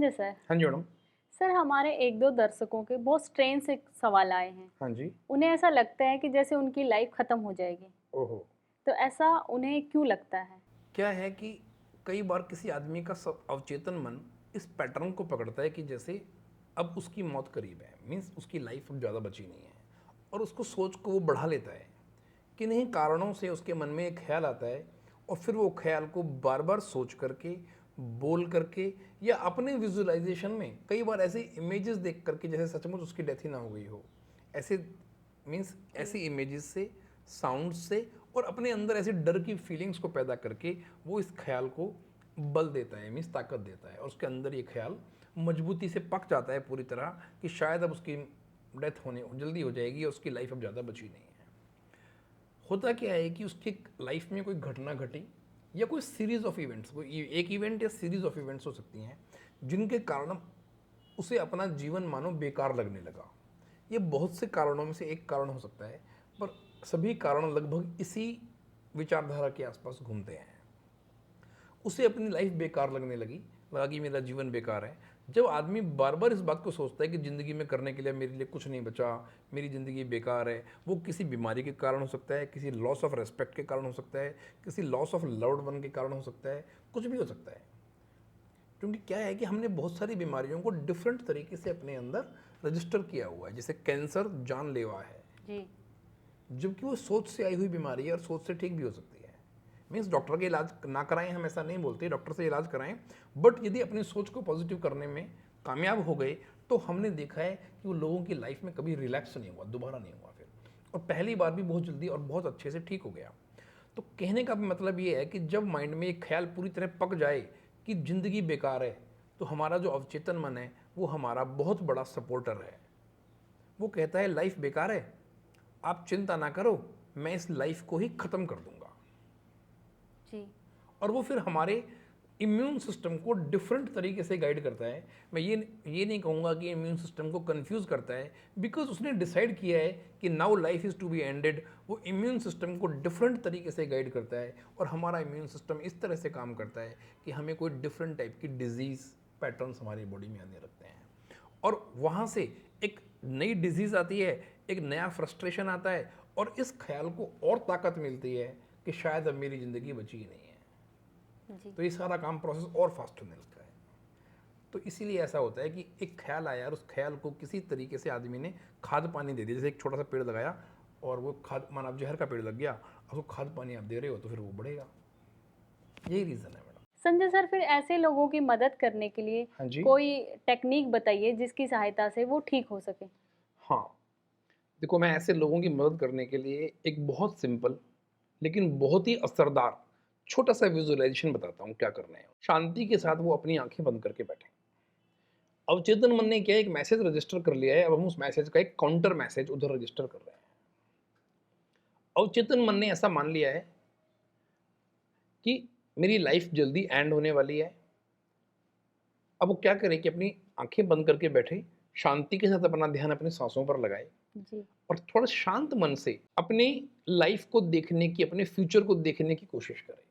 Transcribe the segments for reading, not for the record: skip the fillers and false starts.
Sanjay sir, हाँ जी madam. Sir हमारे 1-2 दर्शकों के बहुत स्ट्रेंज से सवाल आए हैं। हाँ जी। उन्हें ऐसा लगता है कि जैसे उनकी लाइफ खत्म हो जाएगी। ओहो! तो ऐसा उन्हें क्यों लगता है? क्या है कि कई बार किसी आदमी का सब अवचेतन मन इस पैटर्न को पकड़ता है कि जैसे अब उसकी मौत करीब है, मीन्स उसकी लाइफ अब ज़्यादा बची नहीं है, और उसको सोच को वो बढ़ा लेता है। किन्हीं कारणों से उसके मन में एक ख्याल आता है और फिर वो ख्याल को बार बार सोच करके, बोल करके या अपने विजुअलाइजेशन में कई बार ऐसे इमेजेस देख करके जैसे सचमुच उसकी डेथ ही ना हो गई हो, ऐसे मीन्स जी, ऐसी इमेजेस से, साउंड से और अपने अंदर ऐसे डर की फीलिंग्स को पैदा करके वो इस ख्याल को बल देता है, मीन्स ताकत देता है, और उसके अंदर ये ख्याल मजबूती से पक जाता है पूरी तरह कि शायद अब उसकी डेथ होने जल्दी हो जाएगी और उसकी लाइफ अब ज़्यादा बची नहीं है। होता क्या है कि उसकी लाइफ में कोई घटना घटी या कोई सीरीज ऑफ इवेंट्स, कोई एक इवेंट या सीरीज ऑफ इवेंट्स हो सकती हैं जिनके कारण उसे अपना जीवन मानो बेकार लगने लगा। ये बहुत से कारणों में से एक कारण हो सकता है, पर सभी कारण लगभग इसी विचारधारा के आसपास घूमते हैं। उसे अपनी लाइफ बेकार लगने लगा कि मेरा जीवन बेकार है। जब आदमी बार बार इस बात को सोचता है कि ज़िंदगी में करने के लिए मेरे लिए कुछ नहीं बचा, मेरी ज़िंदगी बेकार है, वो किसी बीमारी के कारण हो सकता है, किसी लॉस ऑफ रेस्पेक्ट के कारण हो सकता है, किसी लॉस ऑफ लव्ड वन के कारण हो सकता है, कुछ भी हो सकता है। क्योंकि क्या है कि हमने बहुत सारी बीमारियों को डिफरेंट तरीके से अपने अंदर रजिस्टर किया हुआ है। जैसे कैंसर जानलेवा है, जी, जबकि वो सोच से आई हुई बीमारी है और सोच से ठीक भी हो सकती है। मीन्स डॉक्टर के इलाज ना कराएं, हम ऐसा नहीं बोलते, डॉक्टर से इलाज कराएं, बट यदि अपनी सोच को पॉजिटिव करने में कामयाब हो गए तो हमने देखा है कि वो लोगों की लाइफ में कभी रिलैक्स नहीं हुआ, दोबारा नहीं हुआ फिर, और पहली बार भी बहुत जल्दी और बहुत अच्छे से ठीक हो गया। तो कहने का मतलब ये है कि जब माइंड में एक ख्याल पूरी तरह पक जाए कि ज़िंदगी बेकार है, तो हमारा जो अवचेतन मन है वो हमारा बहुत बड़ा सपोर्टर है। वो कहता है लाइफ बेकार है, आप चिंता ना करो, मैं इस लाइफ को ही ख़त्म कर दूंगा। जी, और वो फिर हमारे इम्यून सिस्टम को डिफरेंट तरीके से गाइड करता है। मैं ये नहीं कहूँगा कि इम्यून सिस्टम को कंफ्यूज करता है, बिकॉज उसने डिसाइड किया है कि now life is to be ended. वो इम्यून सिस्टम को डिफरेंट तरीके से गाइड करता है, और हमारा इम्यून सिस्टम इस तरह से काम करता है कि हमें कोई डिफरेंट टाइप की डिजीज़ पैटर्न्स हमारी बॉडी में आने लगते हैं, और वहाँ से एक नई डिजीज़ आती है, एक नया फ्रस्ट्रेशन आता है, और इस ख्याल को और ताकत मिलती है कि शायद अब मेरी ज़िंदगी बची ही नहीं है। जी, तो ये सारा काम प्रोसेस और फास्ट होने लगता है। तो इसीलिए ऐसा होता है कि एक ख्याल आया और उस ख्याल को किसी तरीके से आदमी ने खाद पानी दे दिया। जैसे एक छोटा सा पेड़ लगाया और वो खाद, माना आप जहर का पेड़ लग गया, अब वो खाद पानी आप दे रहे हो तो फिर वो बढ़ेगा। यही रीज़न है मैडम। संजय सर फिर ऐसे लोगों की मदद करने के लिए हाँ जी। कोई टेक्नीक बताइए जिसकी सहायता से वो ठीक हो सके? हाँ, देखो, मैं ऐसे लोगों की मदद करने के लिए एक बहुत सिंपल लेकिन बहुत ही असरदार छोटा सा विजुअलाइजेशन बताता हूँ क्या करना है। शांति के साथ वो अपनी आंखें बंद करके बैठे। अवचेतन मन ने क्या एक मैसेज रजिस्टर कर लिया है, अब हम उस मैसेज का एक काउंटर मैसेज उधर रजिस्टर कर रहे हैं। अवचेतन मन ने ऐसा मान लिया है कि मेरी लाइफ जल्दी एंड होने वाली है। अब वो क्या करे कि अपनी आंखें बंद करके बैठे, शांति के साथ अपना ध्यान अपनी सांसों पर लगाए, जी, और थोड़ा शांत मन से अपनी लाइफ को देखने की, अपने फ्यूचर को देखने की कोशिश करें।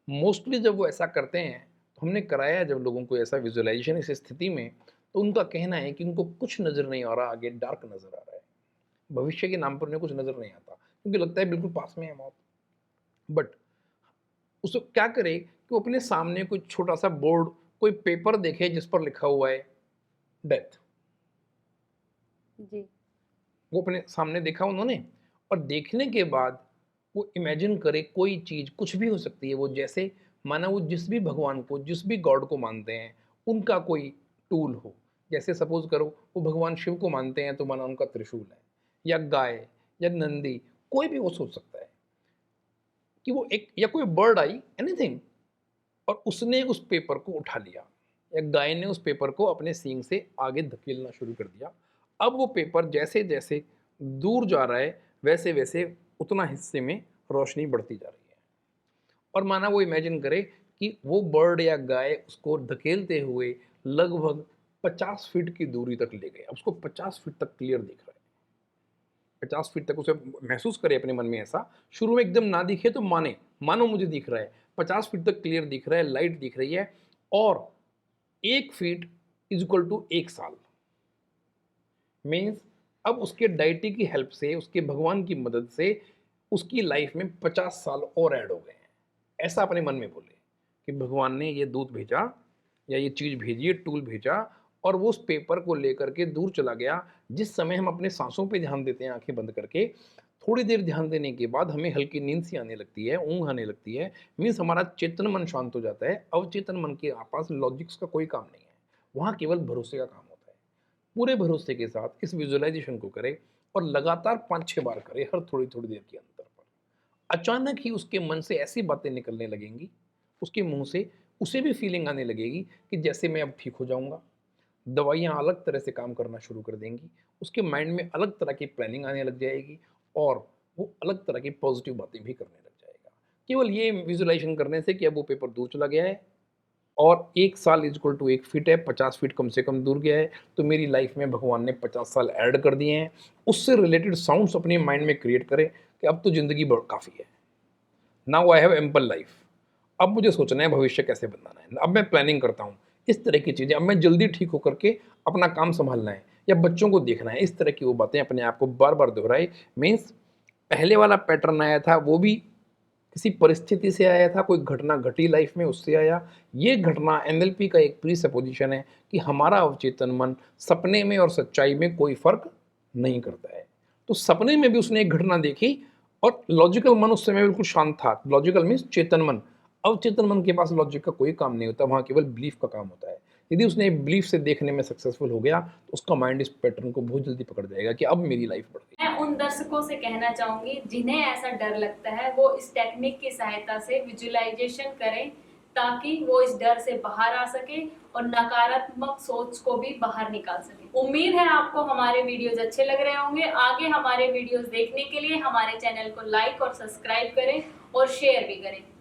मोस्टली जब वो ऐसा करते हैं, तो हमने कराया है जब लोगों को ऐसा विजुअलाइजेशन इस स्थिति में, तो उनका कहना है कि उनको कुछ नज़र नहीं आ रहा, आगे डार्क नज़र आ रहा है। भविष्य के नाम पर उन्हें कुछ नज़र नहीं आता, क्योंकि लगता है बिल्कुल पास में है मौत। बट उसको क्या करे कि वो अपने सामने कोई छोटा सा बोर्ड, कोई पेपर देखे जिस पर लिखा हुआ है डेथ। जी, वो अपने सामने देखा उन्होंने, और देखने के बाद वो इमेजिन करे कोई चीज़, कुछ भी हो सकती है वो, जैसे माना वो जिस भी भगवान को, जिस भी गॉड को मानते हैं, उनका कोई टूल हो। जैसे सपोज़ करो वो भगवान शिव को मानते हैं तो माना उनका त्रिशूल है, या गाय, या नंदी, कोई भी वो सोच सकता है कि वो एक, या कोई बर्ड आई, एनीथिंग, और उसने उस पेपर को उठा लिया, या गाय ने उस पेपर को अपने सींग से आगे धकेलना शुरू कर दिया। अब वो पेपर जैसे जैसे दूर जा रहा है, वैसे वैसे उतना हिस्से में रोशनी बढ़ती जा रही है, और माना वो इमेजिन करे कि वो बर्ड या गाय उसको धकेलते हुए लगभग 50 फीट की दूरी तक ले गए। अब उसको 50 फीट तक क्लियर दिख रहा है। 50 फीट तक उसे महसूस करे अपने मन में ऐसा, शुरू में एकदम ना दिखे तो माने, मानो मुझे दिख रहा है, 50 फीट तक क्लियर दिख रहा है, लाइट दिख रही है, और 1 फीट इज इक्वल टू 1 साल। मीन्स अब उसके डाइटी की हेल्प से, उसके भगवान की मदद से उसकी लाइफ में 50 साल और ऐड हो गए हैं। ऐसा अपने मन में बोले कि भगवान ने ये दूत भेजा या ये चीज़ भेजी, ये टूल भेजा, और वो उस पेपर को लेकर के दूर चला गया। जिस समय हम अपने सांसों पे ध्यान देते हैं आंखें बंद करके, थोड़ी देर ध्यान देने के बाद हमें हल्की नींद सी आने लगती है, ऊँघ आने लगती है। मीन्स हमारा चेतन मन शांत हो जाता है। अवचेतन मन के पास लॉजिक्स का कोई काम नहीं है, वहाँ केवल भरोसे का काम होता है। पूरे भरोसे के साथ इस विजुअलाइजेशन को करें और लगातार 5-6 बार करें, हर थोड़ी-थोड़ी देर के अंतर पर। अचानक ही उसके मन से ऐसी बातें निकलने लगेंगी, उसके मुँह से उसे भी फीलिंग आने लगेगी कि जैसे मैं अब ठीक हो जाऊँगा। दवाइयाँ अलग तरह से काम करना शुरू कर देंगी, उसके माइंड में अलग तरह की प्लानिंग आने लग जाएगी और वो अलग तरह की पॉजिटिव बातें भी करने लग जाएगा। केवल ये विजुअलाइज़ेशन करने से कि अब वो पेपर दूर चला गया है और 1 साल इज़ इक्वल टू 1 फीट है, 50 फीट कम से कम दूर गया है, तो मेरी लाइफ में भगवान ने 50 साल ऐड कर दिए हैं। उससे रिलेटेड साउंड्स अपने माइंड में क्रिएट करें कि अब तो ज़िंदगी ब काफ़ी है। Now I have ample life. अब मुझे सोचना है भविष्य कैसे बनाना है। अब मैं प्लानिंग करता हूँ। इस तरह की चीज़ें, अब मैं जल्दी ठीक होकर के अपना काम सँभालना है या बच्चों को देखना है। इस तरह की वो बातें अपने आप को बार-बार दोहराए। मीन्स पहले वाला पैटर्न आया था, वो भी किसी परिस्थिति से आया था, कोई घटना घटी लाइफ में उससे आया। ये घटना एनएलपी का एक प्रीसपोजिशन है कि हमारा अवचेतन मन सपने में और सच्चाई में कोई फ़र्क नहीं करता है। तो सपने में भी उसने एक घटना देखी और लॉजिकल मन उस समय बिल्कुल शांत था। लॉजिकल मीन्स चेतन मन। अवचेतन मन के पास लॉजिक का कोई काम नहीं होता, वहाँ केवल बिलीफ का काम होता है। यदि उसने बिलीफ से देखने में सक्सेसफुल हो गया, तो उसका माइंड इस पैटर्न को बहुत जल्दी पकड़ जाएगा कि अब मेरी लाइफ बढ़ गई। मैं उन दर्शकों से कहना चाहूंगी जिन्हें ऐसा डर लगता है, वो इस टेक्निक की सहायता से विजुअलाइजेशन करें ताकि वो इस डर से बाहर आ सके और नकारात्मक सोच को भी बाहर निकाल सके। उम्मीद है आपको हमारे वीडियोस अच्छे लग रहे होंगे। आगे हमारे वीडियोस देखने के लिए हमारे चैनल को लाइक और सब्सक्राइब करें और शेयर भी करें।